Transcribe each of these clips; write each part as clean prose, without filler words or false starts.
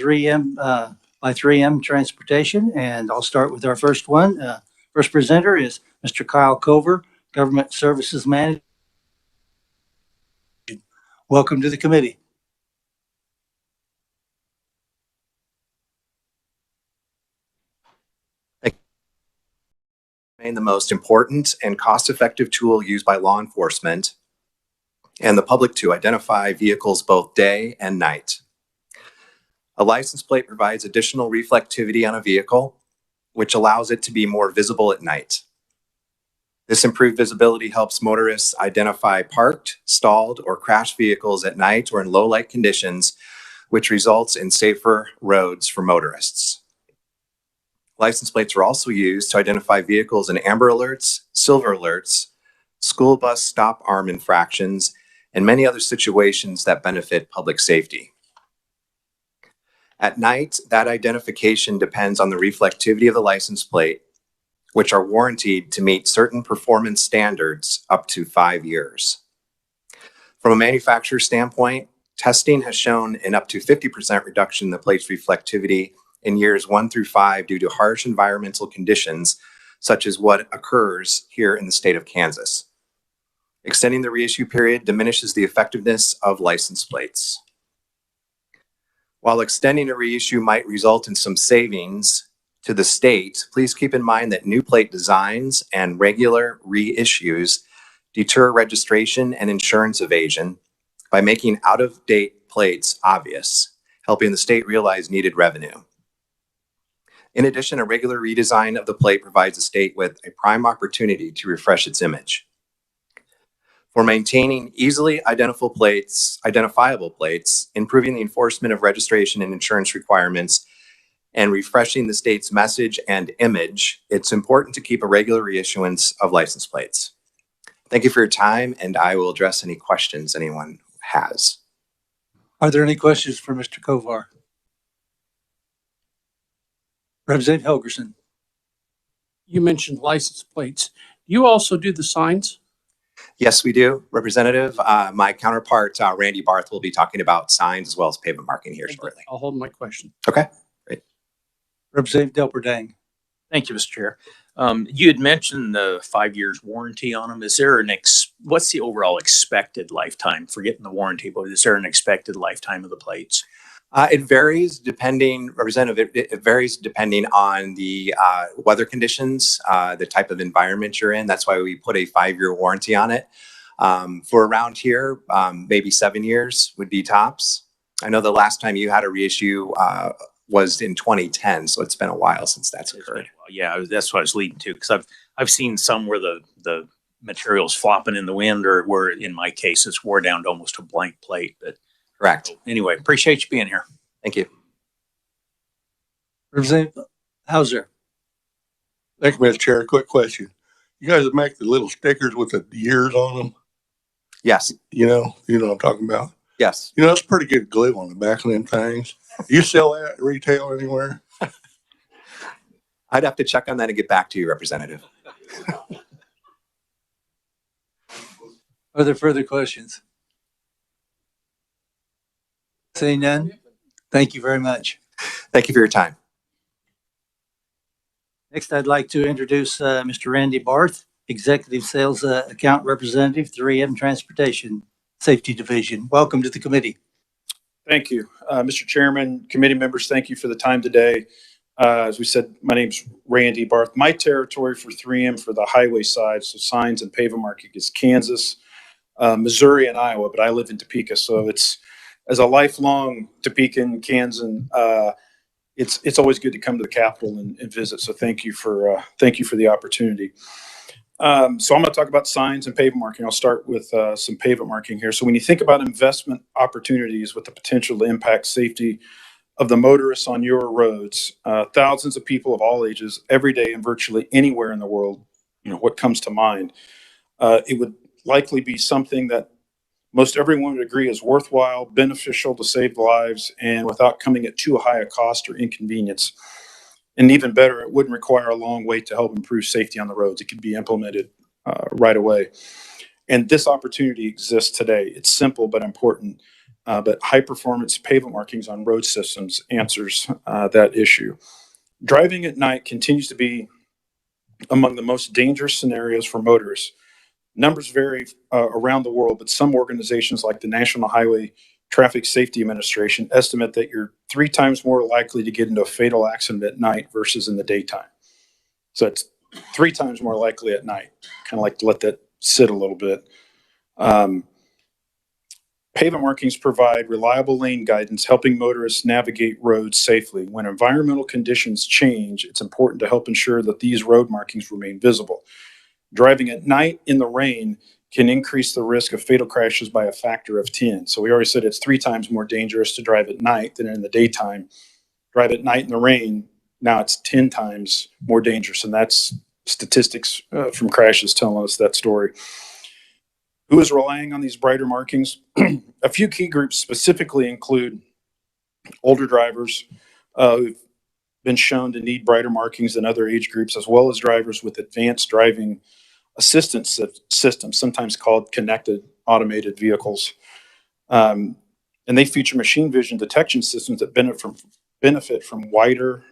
3M Transportation, and I'll start with our first one. First presenter is Mr. Kyle Cover, Government Services Manager. Welcome to the committee. The most important and cost-effective tool used by law enforcement and the public to identify vehicles both day and night. A license plate provides additional reflectivity on a vehicle, which allows it to be more visible at night. This improved visibility helps motorists identify parked, stalled, or crashed vehicles at night or in low light conditions, which results in safer roads for motorists. License plates are also used to identify vehicles in amber alerts, silver alerts, school bus stop arm infractions, and many other situations that benefit public safety. At night, that identification depends on the reflectivity of the license plate, which are warranted to meet certain performance standards up to 5 years. From a manufacturer standpoint, testing has shown an up to 50% reduction in the plate's reflectivity in years 1 through 5 due to harsh environmental conditions, such as what occurs here in the state of Kansas. Extending the reissue period diminishes the effectiveness of license plates. While extending a reissue might result in some savings to the state, please keep in mind that new plate designs and regular reissues deter registration and insurance evasion by making out-of-date plates obvious, helping the state realize needed revenue. In addition, a regular redesign of the plate provides the state with a prime opportunity to refresh its image. For maintaining easily identifiable plates, improving the enforcement of registration and insurance requirements, and refreshing the state's message and image, it's important to keep a regular reissuance of license plates. Thank you for your time, and I will address any questions anyone has. Are there any questions for Mr. Kovar? Representative Helgerson. You mentioned license plates. You also do the signs? Yes, we do, Representative. My counterpart, Randy Barth, will be talking about signs as well as pavement marking here shortly. I'll hold my question. Okay, great. Representative Delperdang. Thank you, Mr. Chair. You had mentioned the 5 years warranty on them. Is there what's the overall expected lifetime? Forgetting the warranty, but is there an expected lifetime of the plates? It varies depending, Representative, it varies depending on the weather conditions, the type of environment you're in. That's why we put a 5-year warranty on it. For around here, maybe 7 years would be tops. I know the last time you had a reissue was in 2010, so it's been a while since that's occurred. Yeah, that's what I was leading to, because I've seen some where the material's flopping in the wind, or where in my case it's wore down to almost a blank plate. But correct. So anyway, appreciate you being here. Thank you. Representative Hauser. Thank you, Mr. Chair. Quick question. You guys make the little stickers with the years on them? Yes. You know what I'm talking about? Yes. You know, that's pretty good glue on the back of them things. You sell that at retail anywhere? I'd have to check on that and get back to you, Representative. Are there further questions? Seeing none, thank you very much. Thank you for your time. Next, I'd like to introduce Mr. Randy Barth, Executive Sales Account Representative, 3M Transportation Safety Division. Welcome to the committee. Thank you, Mr. Chairman, committee members. Thank you for the time today. As we said, my name's Randy Barth. My territory for 3M for the highway side, so signs and pavement marking, is Kansas, Missouri, and Iowa, but I live in Topeka, so it's, as a lifelong Topekan, Kansan, it's always good to come to the Capitol and visit. So thank you for the opportunity. So I'm going to talk about signs and pavement marking. I'll start with some pavement marking here. So when you think about investment opportunities with the potential to impact safety of the motorists on your roads, thousands of people of all ages every day and virtually anywhere in the world, what comes to mind? It would likely be something that most everyone would agree is worthwhile, beneficial to save lives, and without coming at too high a cost or inconvenience. And even better, it wouldn't require a long wait to help improve safety on the roads. It could be implemented right away. And this opportunity exists today. It's simple but important. but high-performance pavement markings on road systems answers that issue. Driving at night continues to be among the most dangerous scenarios for motorists. Numbers vary around the world, but some organizations like the National Highway Traffic Safety Administration estimate that you're 3 times more likely to get into a fatal accident at night versus in the daytime. So it's 3 times more likely at night. Kind of like to let that sit a little bit. Pavement markings provide reliable lane guidance, helping motorists navigate roads safely. When environmental conditions change, it's important to help ensure that these road markings remain visible. Driving at night in the rain can increase the risk of fatal crashes by a factor of 10. So we already said it's 3 times more dangerous to drive at night than in the daytime. Drive at night in the rain, now it's 10 times more dangerous. And that's statistics from crashes telling us that story. Who is relying on these brighter markings? A few key groups specifically include older drivers who've been shown to need brighter markings than other age groups, as well as drivers with advanced driving assistance systems, sometimes called connected automated vehicles. And they feature machine vision detection systems that benefit from wider,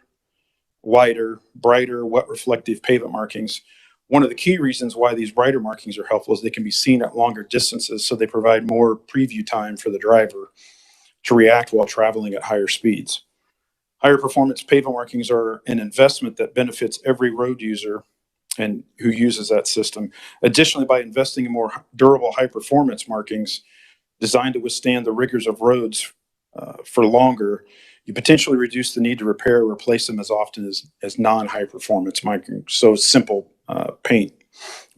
brighter, wet reflective pavement markings. One of the key reasons why these brighter markings are helpful is they can be seen at longer distances, so they provide more preview time for the driver to react while traveling at higher speeds. Higher performance pavement markings are an investment that benefits every road user and who uses that system. Additionally, by investing in more durable high performance markings designed to withstand the rigors of roads for longer, you potentially reduce the need to repair or replace them as often as non-high performance markings. So simple paint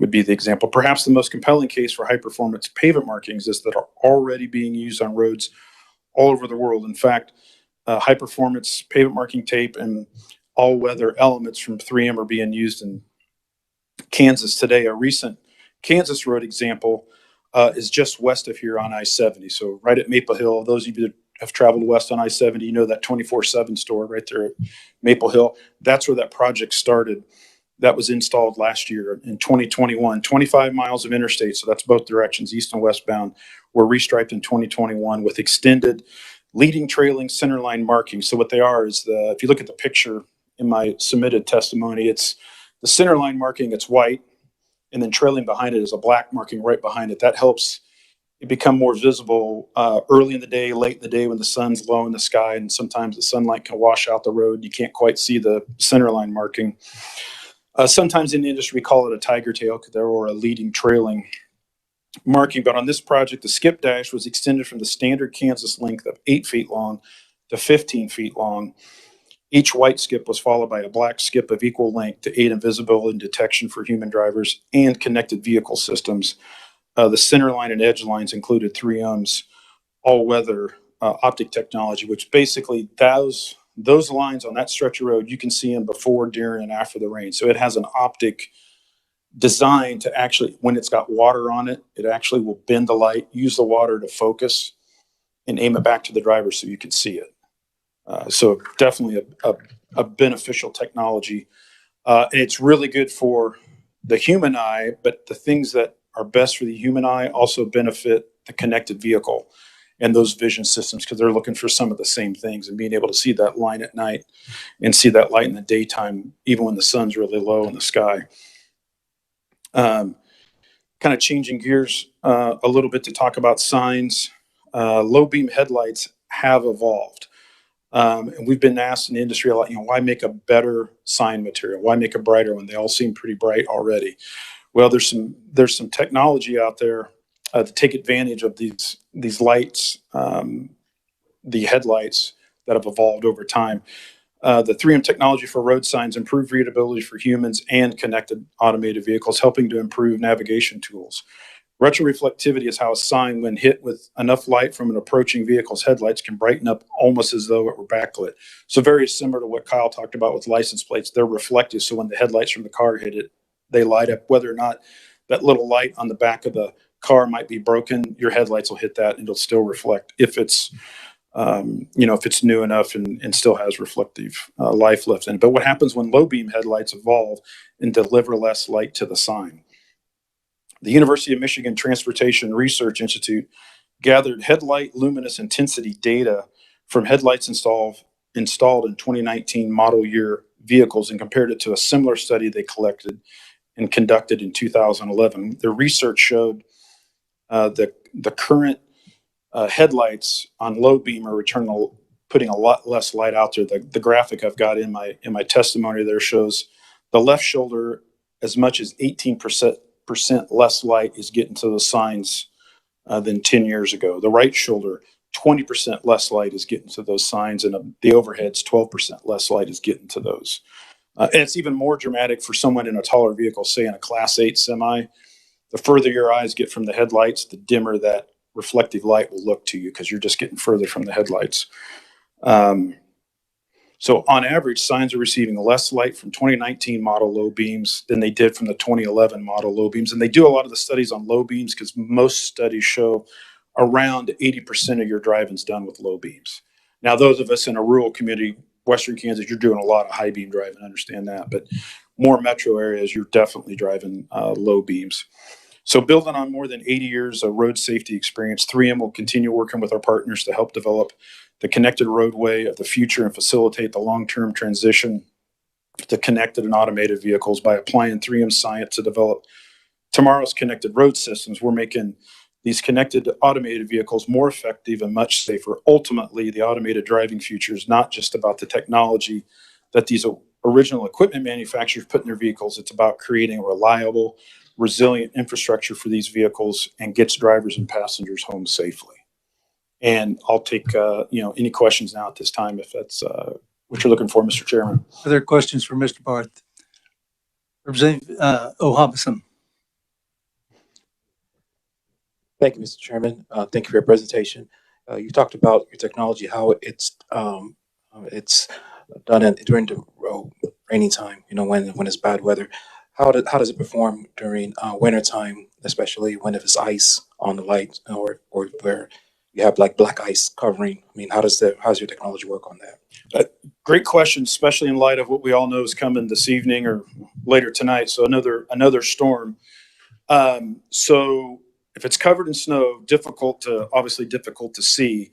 would be the example. Perhaps the most compelling case for high performance pavement markings is that are already being used on roads all over the world. In fact, high performance pavement marking tape and all weather elements from 3M are being used in Kansas today. A recent Kansas road example is just west of here on I-70. So right at Maple Hill. Those of you that have traveled west on I-70, you know that 24/7 store right there at Maple Hill. That's where that project started. That was installed last year in 2021. 25 miles of interstate, so that's both directions, east and westbound, were restriped in 2021 with extended leading, trailing, centerline markings. So what they are is if you look at the picture in my submitted testimony, it's the centerline marking, it's white, and then trailing behind it is a black marking right behind it. That helps it become more visible early in the day, late in the day when the sun's low in the sky, and sometimes the sunlight can wash out the road. You can't quite see the centerline marking. Sometimes in the industry, we call it a tiger tail or a leading, trailing marking. But on this project, the skip dash was extended from the standard Kansas length of 8 feet long to 15 feet long. Each white skip was followed by a black skip of equal length to aid in visibility and detection for human drivers and connected vehicle systems. The center line and edge lines included 3M's all-weather optic technology, which basically those lines on that stretch of road, you can see them before, during, and after the rain. So it has an optic design to actually, when it's got water on it, it actually will bend the light, use the water to focus, and aim it back to the driver so you can see it. So definitely a beneficial technology. And it's really good for the human eye, but the things that are best for the human eye also benefit the connected vehicle and those vision systems, because they're looking for some of the same things, and being able to see that line at night and see that light in the daytime, even when the sun's really low in the sky. Kind of changing gears a little bit to talk about signs. Low beam headlights have evolved. And we've been asked in the industry a lot, why make a better sign material? Why make a brighter one? They all seem pretty bright already. Well, there's some technology out there to take advantage of these lights, the headlights that have evolved over time. The 3M technology for road signs improve readability for humans and connected automated vehicles, helping to improve navigation tools. Retroreflectivity is how a sign, when hit with enough light from an approaching vehicle's headlights, can brighten up almost as though it were backlit. So very similar to what Kyle talked about with license plates. They're reflective, so when the headlights from the car hit it, they light up. Whether or not that little light on the back of the car might be broken, your headlights will hit that and it'll still reflect if it's if it's new enough and still has reflective life left in it. But what happens when low beam headlights evolve and deliver less light to the sign? The University of Michigan Transportation Research Institute gathered headlight luminous intensity data from headlights installed in 2019 model year vehicles and compared it to a similar study they collected and conducted in 2011. Their research showed the current headlights on low beam are putting a lot less light out there. The graphic I've got in my testimony there shows the left shoulder as much as 18% less light is getting to those signs than 10 years ago. The right shoulder, 20% less light is getting to those signs, and the overheads, 12% less light is getting to those. And it's even more dramatic for someone in a taller vehicle, say in a Class 8 semi. The further your eyes get from the headlights, the dimmer that reflective light will look to you because you're just getting further from the headlights. So on average, signs are receiving less light from 2019 model low beams than they did from the 2011 model low beams. And they do a lot of the studies on low beams because most studies show around 80% of your driving's done with low beams. Now, those of us in a rural community, Western Kansas, you're doing a lot of high beam driving, I understand that. But more metro areas, you're definitely driving low beams. So building on more than 80 years of road safety experience, 3M will continue working with our partners to help develop the connected roadway of the future and facilitate the long-term transition to connected and automated vehicles by applying 3M science to develop tomorrow's connected road systems. We're making these connected automated vehicles more effective and much safer. Ultimately, the automated driving future is not just about the technology that these original equipment manufacturers put in their vehicles. It's about creating a reliable, resilient infrastructure for these vehicles and gets drivers and passengers home safely. And I'll take any questions now at this time if that's what you're looking for, Mr. Chairman. Other questions for Mr. Barth? Representative O'Hobson. Thank you, Mr. Chairman. Thank you for your presentation. You talked about your technology, how it's done during the rainy time, when it's bad weather. How does it perform during winter time, especially when if it's ice on the light or where you have like black ice covering? I mean, how's your technology work on that? Great question, especially in light of what we all know is coming this evening or later tonight. So another storm. So if it's covered in snow, difficult to see.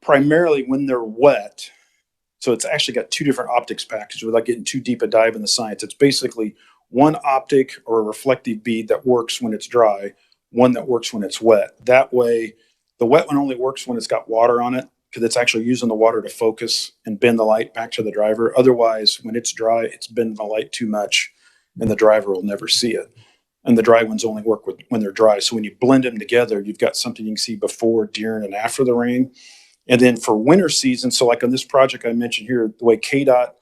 Primarily when they're wet. So it's actually got two different optics packages without getting too deep a dive in the science. It's basically one optic or a reflective bead that works when it's dry, one that works when it's wet. That way, the wet one only works when it's got water on it because it's actually using the water to focus and bend the light back to the driver. Otherwise, when it's dry, it's bending the light too much and the driver will never see it. And the dry ones only work when they're dry. So when you blend them together, you've got something you can see before, during, and after the rain. And then for winter season, so like on this project I mentioned here, the way KDOT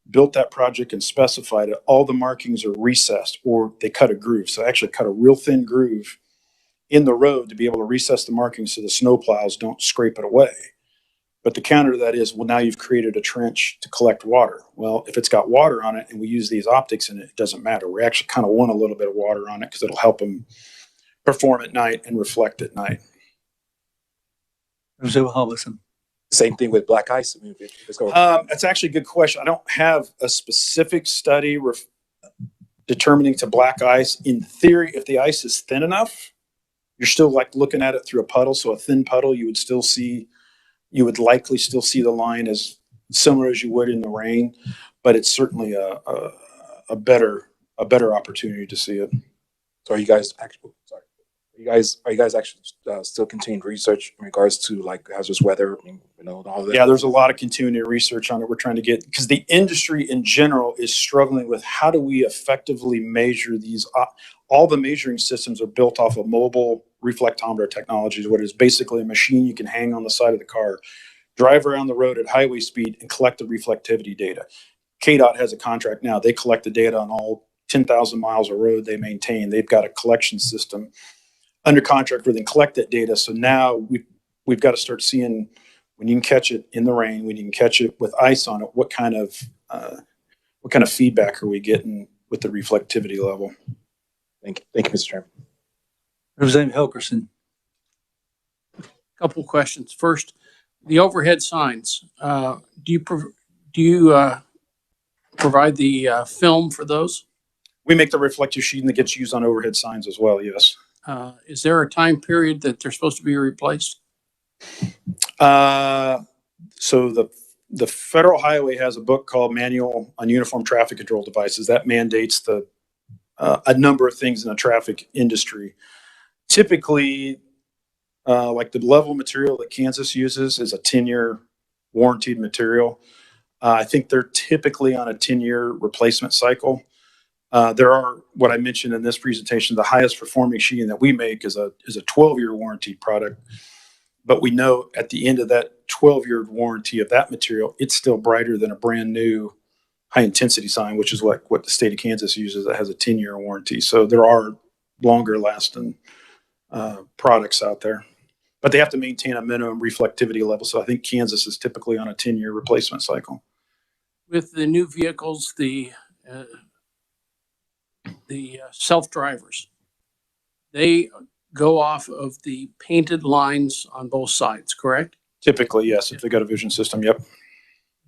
built that project and specified it, all the markings are recessed or they cut a groove. So they actually cut a real thin groove in the road to be able to recess the markings so the snow plows don't scrape it away. But the counter to that is, well, now you've created a trench to collect water. Well, if it's got water on it and we use these optics in it, it doesn't matter. We actually kind of want a little bit of water on it because it'll help them perform at night and reflect at night. Representative O'Hobson. Same thing with black ice. I mean, That's actually a good question. I don't have a specific study determining to black ice. In theory, if the ice is thin enough, you're still like looking at it through a puddle. So a thin puddle, you would likely still see the line as similar as you would in the rain, but it's certainly a better opportunity to see it. So are you guys actually still continuing research in regards to like hazardous weather, and all that? Yeah, there's a lot of continuing research on it. We're trying to get, because the industry in general is struggling with how do we effectively measure these. All the measuring systems are built off of mobile reflectometer technologies, what is basically a machine you can hang on the side of the car, drive around the road at highway speed and collect the reflectivity data. KDOT has a contract now. They collect the data on all 10,000 miles of road they maintain. They've got a collection system under contract where they collect that data. So now we've got to start seeing when you can catch it in the rain, when you can catch it with ice on it, what kind of feedback are we getting with the reflectivity level? Thank you, Mr. Chairman. Representative Helgerson. Couple questions. First, the overhead signs. Do you provide the film for those? We make the reflective sheeting that gets used on overhead signs as well. Yes. is there a time period that they're supposed to be replaced? So the federal highway has a book called Manual on Uniform Traffic Control Devices that mandates a number of things in the traffic industry. Typically, like the level material that Kansas uses is a 10-year warranted material. I think they're typically on a 10-year replacement cycle. There are, what I mentioned in this presentation, the highest performing sheeting that we make is a 12-year warranty product. But we know at the end of that 12-year warranty of that material, it's still brighter than a brand new high intensity sign, which is what the state of Kansas uses that has a 10-year warranty. So there are longer lasting products out there, but they have to maintain a minimum reflectivity level. So I think Kansas is typically on a 10-year replacement cycle. With the new vehicles, the self-drivers, they go off of the painted lines on both sides, correct? Typically, yes, if they got a vision system, yep.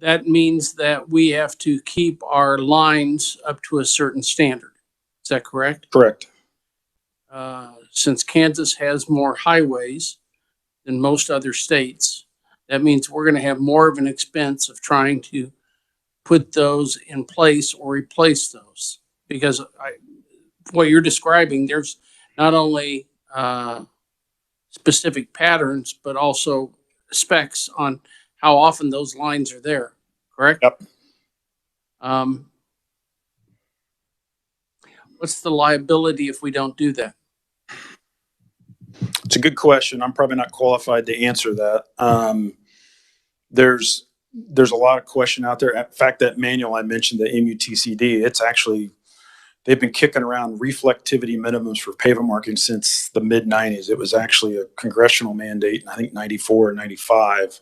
That means that we have to keep our lines up to a certain standard. Is that correct? Correct. Since Kansas has more highways than most other states, that means we're going to have more of an expense of trying to put those in place or replace those. Because what you're describing, there's not only specific patterns, but also specs on how often those lines are there, correct? Yep. What's the liability if we don't do that? It's a good question. I'm probably not qualified to answer that. There's a lot of question out there. In fact, that manual I mentioned, the MUTCD, it's actually, they've been kicking around reflectivity minimums for pavement markings since the mid 90s. It was actually a congressional mandate in I think 94 or 95.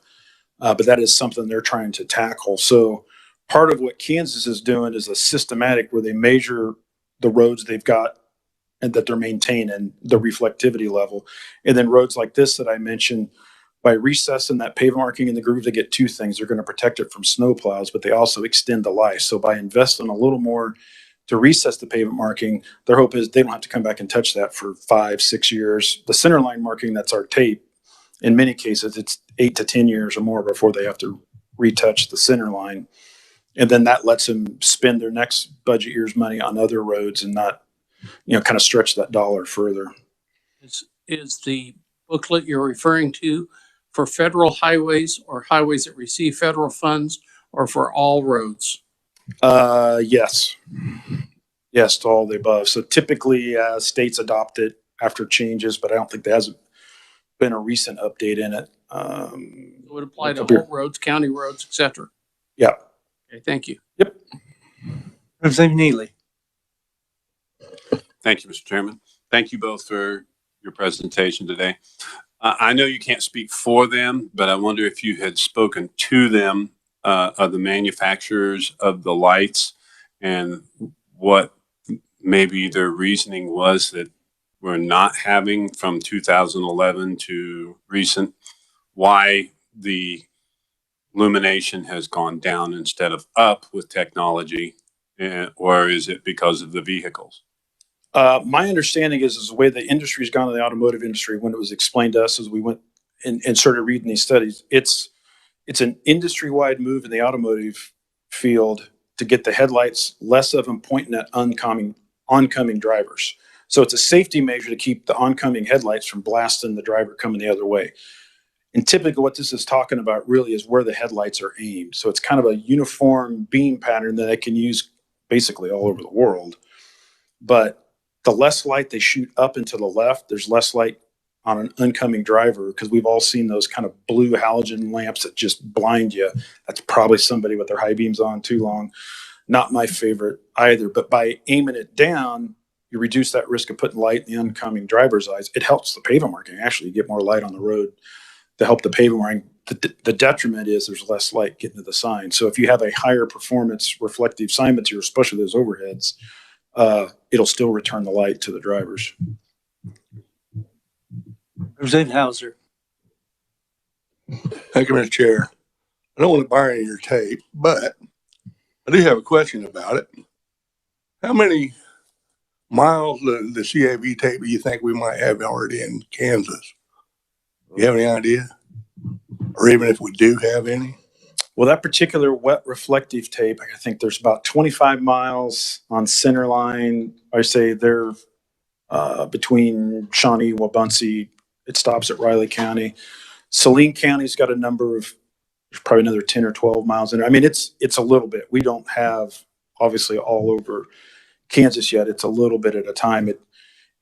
But that is something they're trying to tackle. So part of what Kansas is doing is a systematic where they measure the roads they've got and that they're maintaining the reflectivity level. And then roads like this that I mentioned, by recessing that pavement marking in the groove, they get two things. They're going to protect it from snow plows, but they also extend the life. So by investing a little more to recess the pavement marking, their hope is they don't have to come back and touch that for 5-6 years. The centerline marking, that's our tape. In many cases, it's 8 to 10 years or more before they have to retouch the center line. And then that lets them spend their next budget year's money on other roads and not, kind of stretch that dollar further. Is the booklet you're referring to for federal highways or highways that receive federal funds or for all roads? Yes. Yes, to all the above. So typically states adopt it after changes, but I don't think there hasn't been a recent update in it. It would apply to all roads, county roads, et cetera. Yeah. Okay, thank you. Yep. Representative Neely. Thank you, Mr. Chairman. Thank you both for your presentation today. I know you can't speak for them, but I wonder if you had spoken to them, of the manufacturers of the lights, and what maybe their reasoning was that we're not having from 2011 to recent, why the illumination has gone down instead of up with technology, or is it because of the vehicles? My understanding is the way the industry's gone in the automotive industry, when it was explained to us as we went and started reading these studies, it's an industry-wide move in the automotive field to get the headlights, less of them pointing at oncoming drivers. So it's a safety measure to keep the oncoming headlights from blasting the driver coming the other way. And typically what this is talking about really is where the headlights are aimed. So it's kind of a uniform beam pattern that I can use basically all over the world. But the less light they shoot up and to the left, there's less light on an oncoming driver, because we've all seen those kind of blue halogen lamps that just blind you. That's probably somebody with their high beams on too long. Not my favorite either. But by aiming it down, you reduce that risk of putting light in the oncoming driver's eyes. It helps the pavement marking. Actually, you get more light on the road to help the pavement marking. The detriment is there's less light getting to the sign. So if you have a higher performance reflective sign material, especially those overheads, it'll still return the light to the drivers. Representative Hauser. Thank you, Mr. Chair. I don't want to buy any of your tape, but I do have a question about it. How many miles the CAV tape you think we might have already in Kansas? You have any idea? Or even if we do have any? Well, that particular wet reflective tape, I think there's about 25 miles on Centerline. I say they're between Shawnee, Wabunsee. It stops at Riley County. Saline County's got a number of, there's probably another 10 or 12 miles in there. I mean, it's a little bit. We don't have obviously all over Kansas yet. It's a little bit at a time.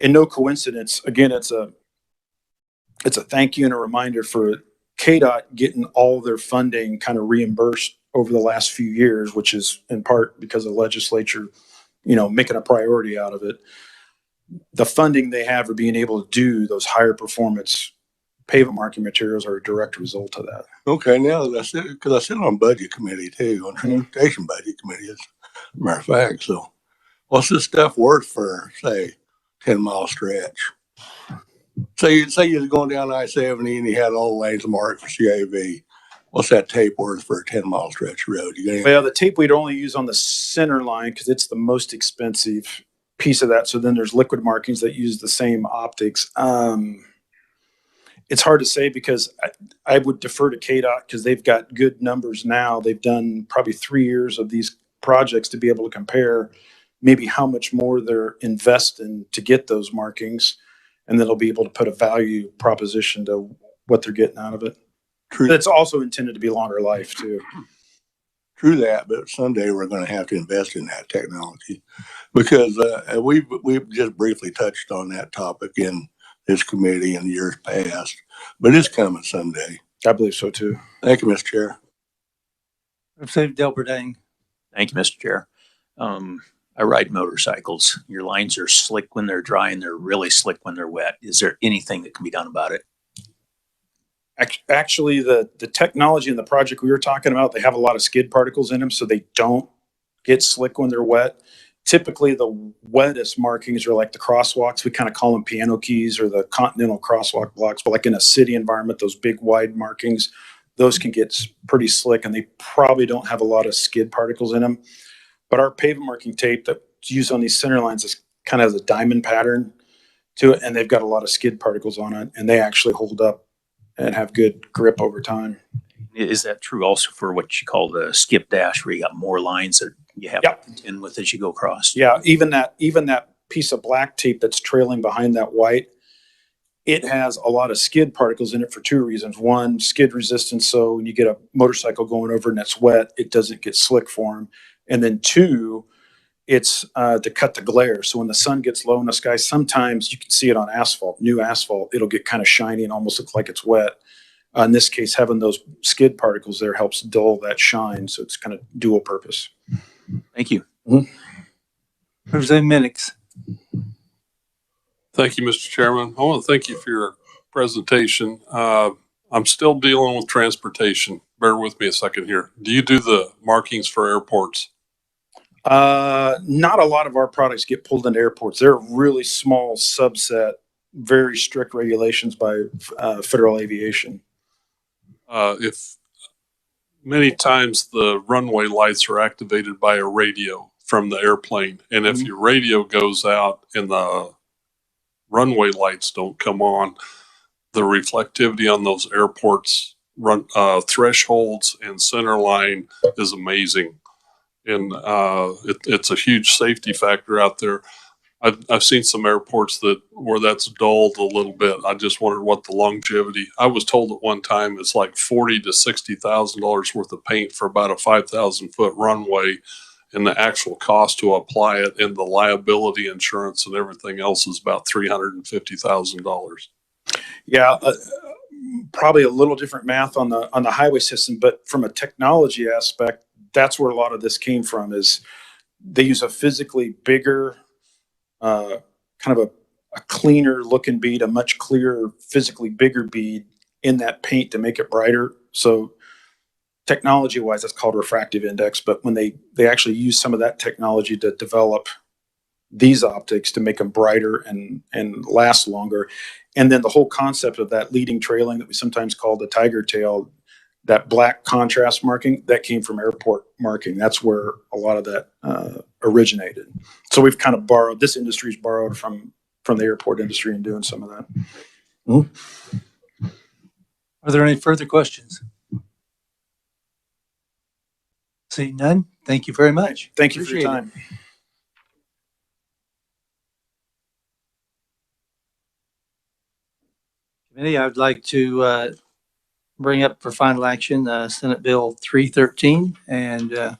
And no coincidence. Again, it's a thank you and a reminder for KDOT getting all their funding kind of reimbursed over the last few years, which is in part because of the legislature, making a priority out of it. The funding they have for being able to do those higher performance pavement marking materials are a direct result of that. Okay, now that I sit, because I sit on budget committee too, on transportation budget committee, as a matter of fact. So what's this stuff worth for, say, 10-mile stretch? Say you're going down I-70 and you had all lanes marked for CAV. What's that tape worth for a 10-mile stretch of road? Well, the tape we'd only use on the center line because it's the most expensive piece of that. So then there's liquid markings that use the same optics. It's hard to say because I would defer to KDOT because they've got good numbers now. They've done probably 3 years of these projects to be able to compare maybe how much more they're investing to get those markings. And then they'll be able to put a value proposition to what they're getting out of it. True. But it's also intended to be longer life too. True that, but someday we're going to have to invest in that technology because we've just briefly touched on that topic in this committee in years past, but it's coming someday. I believe so too. Thank you, Mr. Chair. Representative Delberdane. Thank you, Mr. Chair. I ride motorcycles. Your lines are slick when they're dry and they're really slick when they're wet. Is there anything that can be done about it? Actually, the technology in the project we were talking about, they have a lot of skid particles in them, so they don't get slick when they're wet. Typically, the wettest markings are like the crosswalks. We kind of call them piano keys or the continental crosswalk blocks. But like in a city environment, those big wide markings, those can get pretty slick, and they probably don't have a lot of skid particles in them. But our pavement marking tape that's used on these center lines is kind of has a diamond pattern to it, and they've got a lot of skid particles on it, and they actually hold up and have good grip over time. Is that true also for what you call the skip dash, where you got more lines that you have to contend with as you go across? Yeah, even that piece of black tape that's trailing behind that white, it has a lot of skid particles in it for two reasons. One, skid resistance, so when you get a motorcycle going over and it's wet, it doesn't get slick for them. And then two, it's to cut the glare. So when the sun gets low in the sky, sometimes you can see it on asphalt, new asphalt, it'll get kind of shiny and almost look like it's wet. In this case, having those skid particles there helps dull that shine. So it's kind of dual purpose. Thank you. Representative Minix. Thank you, Mr. Chairman. I want to thank you for your presentation. I'm still dealing with transportation. Bear with me a second here. Do you do the markings for airports? Not a lot of our products get pulled into airports. They're a really small subset, very strict regulations by federal aviation. If many times the runway lights are activated by a radio from the airplane, and if your radio goes out and the runway lights don't come on, the reflectivity on those airports thresholds and Centerline is amazing. And it's a huge safety factor out there. I've seen some airports where that's dulled a little bit. I just wondered what the longevity. I was told at one time it's like $40,000 to $60,000 worth of paint for about a 5,000-foot runway, and the actual cost to apply it and the liability insurance and everything else is about $350,000. Yeah, probably a little different math on the highway system, but from a technology aspect, that's where a lot of this came from. Is they use a physically bigger, kind of a cleaner looking bead, a much clearer, physically bigger bead in that paint to make it brighter. So technology wise, that's called refractive index. But when they actually use some of that technology to develop these optics to make them brighter and last longer. And then the whole concept of that leading trailing that we sometimes call the tiger tail, that black contrast marking, that came from airport marking. That's where a lot of that originated. So we've kind of borrowed, this industry's borrowed from the airport industry in doing some of that. Are there any further questions? Seeing none, thank you very much. Thank you for your Appreciate it. time. Committee, I would like to bring up for final action Senate Bill 313. And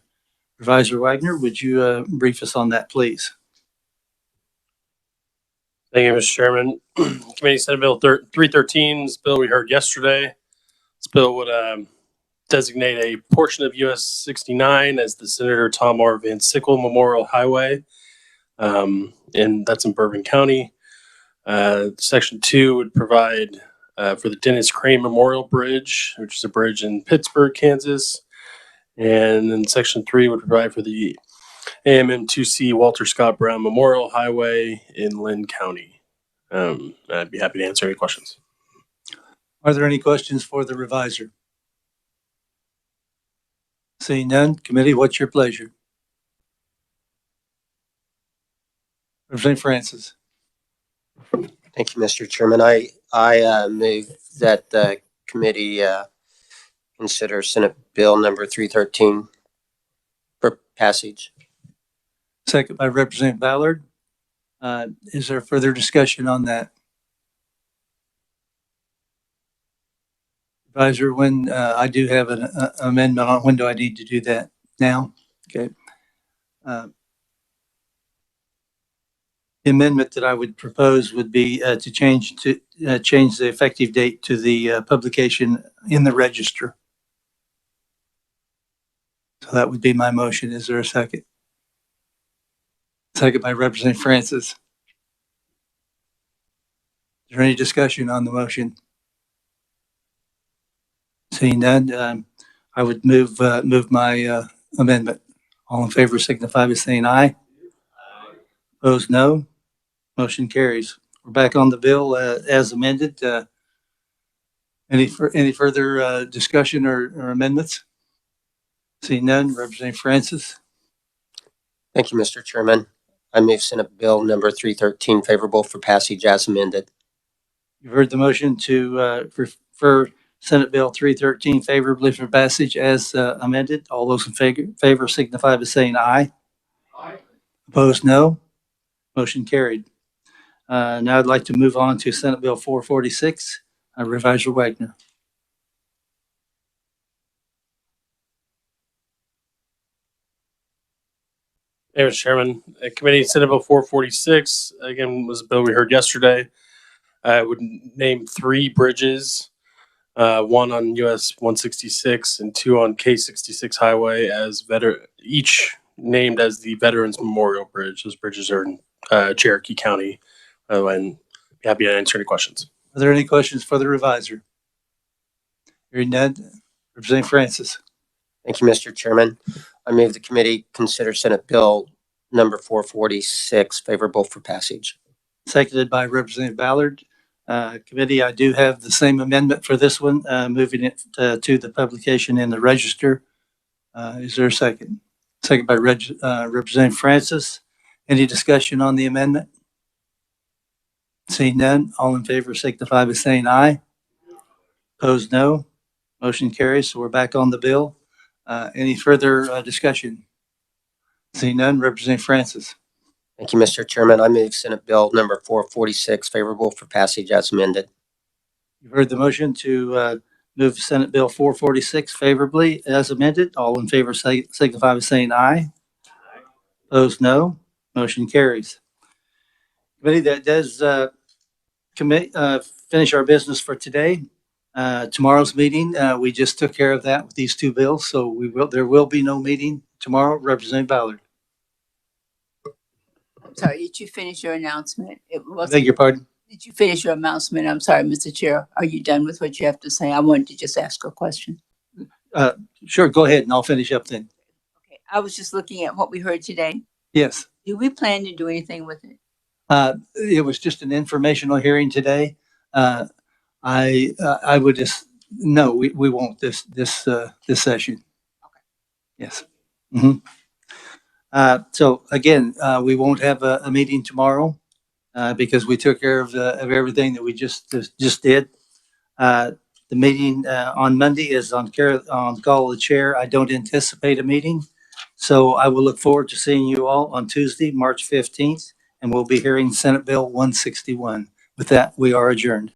Supervisor Wagner, would you brief us on that, please? Thank you, Mr. Chairman. Committee Senate Bill 313, this bill we heard yesterday. This bill would designate a portion of US 69 as the Senator Tom R. Van Sickle Memorial Highway, and that's in Bourbon County. Section 2 would provide for the Dennis Crane Memorial Bridge, which is a bridge in Pittsburgh, Kansas. And then Section 3 would provide for the AMM2C Walter Scott Brown Memorial Highway in Lynn County. I'd be happy to answer any questions. Are there any questions for the reviser? Seeing none, committee, what's your pleasure? Representative Francis. Thank you, Mr. Chairman. I move that the committee consider Senate Bill number 313 for passage. Second by Representative Ballard. Is there further discussion on that? Advisor, when I do have an amendment on, when do I need to do that? Now? Okay. The amendment that I would propose would be to change the effective date to the publication in the Register. So that would be my motion. Is there a second? Second by Representative Francis. Is there any discussion on the motion? Seeing none, I would move my amendment. All in favor signify by saying aye. Opposed, no. Motion carries. We're back on the bill as amended. Any further discussion or amendments? Seeing none, Representative Francis. Thank you, Mr. Chairman. I move Senate Bill number 313 favorable for passage as amended. You've heard the motion to refer Senate Bill 313 favorably for passage as amended. All those in favor signify by saying aye. Aye. Opposed, no. Motion carried. Now I'd like to move on to Senate Bill 446. Revisor Wagner. Hey, Mr. Chairman, Committee Senate Bill 446, again, was a bill we heard yesterday. It would name 3 bridges, one on US 166 and 2 on K66 Highway as each named as the Veterans Memorial Bridge. Those bridges are in Cherokee County, and happy to answer any questions. Are there any questions for the revisor? Hearing none, Representative Francis. Thank you, Mr. Chairman. I move the committee consider Senate Bill number 446 favorable for passage. Seconded by Representative Ballard. Committee, I do have the same amendment for this one, moving it to the publication in the Register. Is there a second? Second by Representative Francis. Any discussion on the amendment? Seeing none, all in favor signify by saying aye. Opposed, no. Motion carries. So we're back on the bill. Any further discussion? Seeing none, Representative Francis. Thank you, Mr. Chairman. I move Senate Bill number 446 favorable for passage as amended. You've heard the motion to move Senate Bill 446 favorably as amended. All in favor signify by saying aye. Opposed, no. Motion carries. Committee, that does finish our business for today. Tomorrow's meeting, we just took care of that with these 2 bills, so there will be no meeting tomorrow. Representative Ballard. I'm sorry, did you finish your announcement? I beg your pardon? Did you finish your announcement? I'm sorry, Mr. Chair. Are you done with what you have to say? I wanted to just ask a question. Sure, go ahead and I'll finish up then. Okay, I was just looking at what we heard today. Yes. Do we plan to do anything with it? It was just an informational hearing today. I would just, no, we won't this session. Okay. Yes. Mm-hmm. So again, we won't have a meeting tomorrow because we took care of everything that we just did. The meeting on Monday is on call of the chair. I don't anticipate a meeting. So I will look forward to seeing you all on Tuesday, March 15th, and we'll be hearing Senate Bill 161. With that, we are adjourned.